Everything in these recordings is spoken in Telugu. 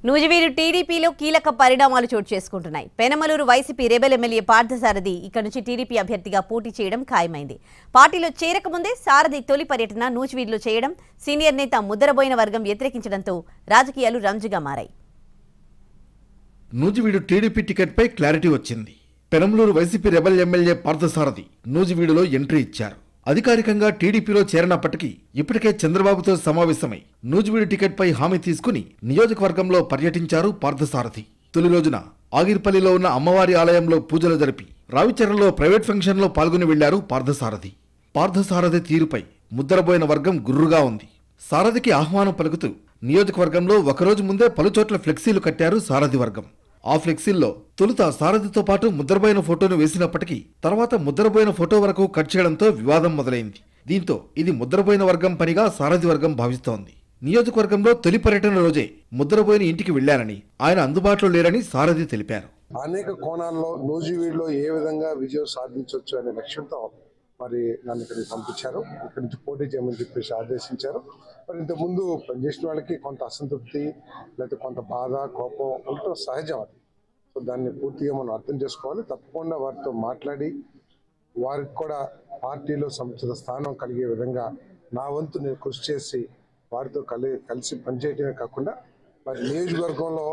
నూజివీడు టీడీపీలో కీలక పరిణామాలు చోటు చేసుకుంటున్నాయి. పెనమలూరు వైసీపీ రెబెల్ ఎమ్మెల్యే పార్థసారథి ఇక్కడ నుంచి టీడీపీ అభ్యర్థిగా పోటీ చేయడం ఖాయమైంది. పార్టీలో చేరకముందే సారథి తొలి పర్యటన నూజివీడులో చేయడం సీనియర్ నేత ముద్దరబోయిన వర్గం వ్యతిరేకించడంతో రాజకీయాలు రంజుగా మారాయి. నూజివీడు టీడీపీ టికెట్పై క్లారిటీ వచ్చింది. పెనమలూరు వైసీపీ రెబెల్ ఎమ్మెల్యే పార్థసారథి నూజివీడులో ఎంట్రీ ఇచ్చారు. అధికారికంగా టీడీపీలో చేరినప్పటికీ ఇప్పటికే చంద్రబాబుతో సమావేశమై నూజివీడు టికెట్పై హామీ తీసుకుని నియోజకవర్గంలో పర్యటించారు పార్థసారథి. తొలి రోజున ఆగిరిపల్లిలో ఉన్న అమ్మవారి ఆలయంలో పూజలు జరిపి రావిచర్లలో ప్రైవేట్ ఫంక్షన్లో పాల్గొని వెళ్లారు పార్థసారథి. పార్థసారథి తీరుపై ముద్దరబోయిన వర్గం గుర్రుగా ఉంది. సారథికి ఆహ్వానం పలుకుతూ నియోజకవర్గంలో ఒకరోజు ముందే పలుచోట్ల ఫ్లెక్సీలు కట్టారు సారథి వర్గం. ఆ ఫ్లెక్సీల్లో తొలుత సారథితో పాటు ముద్రబోయిన ఫోటోను వేసినప్పటికీ తర్వాత ముద్రబోయిన ఫోటో వరకు కట్ చేయడంతో వివాదం మొదలైంది. దీంతో ఇది ముద్రబోయిన వర్గం పనిగా సారథి వర్గం భావిస్తోంది. నియోజకవర్గంలో తొలి పర్యటన రోజే ముద్రబోయిన ఇంటికి వెళ్లారని, ఆయన అందుబాటులో లేరని సారథి తెలిపారు. అనేక కోణాల్లో నూజివీడులో ఏ విధంగా విజయం సాధించవచ్చు అనే లక్ష్యంతో మరి నన్ను ఇక్కడికి పంపించారు. ఇక్కడి నుంచి పోటీ చేయమని చెప్పేసి ఆదేశించారు. మరి ఇంతకుముందు పనిచేసిన వాళ్ళకి కొంత అసంతృప్తి లేకపోతే కొంత బాధ, కోపం ఉండటం సహజం. అది సో దాన్ని పూర్తిగా మనం అర్థం చేసుకోవాలి. తప్పకుండా వారితో మాట్లాడి వారికి కూడా పార్టీలో సముచిత స్థానం కలిగే విధంగా నా వంతు నేను కృషి చేసి వారితో కలిసి పనిచేయటమే కాకుండా మరి నియోజకవర్గంలో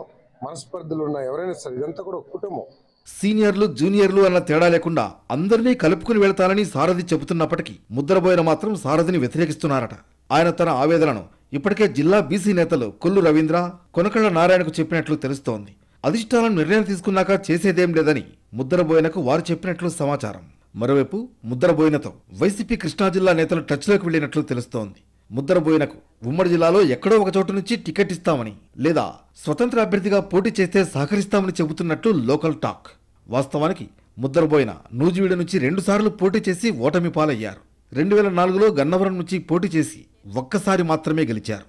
మనస్పర్ధలు ఉన్న ఎవరైనా సరే ఇదంతా కూడా ఒక కుటుంబం. సీనియర్లు జూనియర్లు అన్న తేడా లేకుండా అందరినీ కలుపుకుని వెళతానని సారథి చెబుతున్నప్పటికీ ముద్రబోయిన మాత్రం సారథిని వ్యతిరేకిస్తున్నారట. ఆయన తన ఆవేదనను ఇప్పటికే జిల్లా బీసీ నేతలు కొల్లు రవీంద్ర, కొనకళ్ళ నారాయణకు చెప్పినట్లు తెలుస్తోంది. అధిష్టానం నిర్ణయం తీసుకున్నాక చేసేదేం లేదని ముద్రబోయినకు వారు చెప్పినట్లు సమాచారం. మరోవైపు ముద్రబోయినతో వైసీపీ కృష్ణా జిల్లా నేతలు టచ్లోకి వెళ్లినట్లు తెలుస్తోంది. ముద్రబోయినకు ఉమ్మడి జిల్లాలో ఎక్కడో ఒక చోటు నుంచి టికెట్ ఇస్తామని లేదా స్వతంత్ర అభ్యర్థిగా పోటీ చేస్తే సహకరిస్తామని చెబుతున్నట్లు లోకల్ టాక్. వాస్తవానికి ముద్రబోయిన నూజివీడు నుంచి 2 సార్లు పోటీ చేసి ఓటమి పాలయ్యారు. 2004లో గన్నవరం నుంచి పోటీ చేసి ఒక్కసారి మాత్రమే గెలిచారు.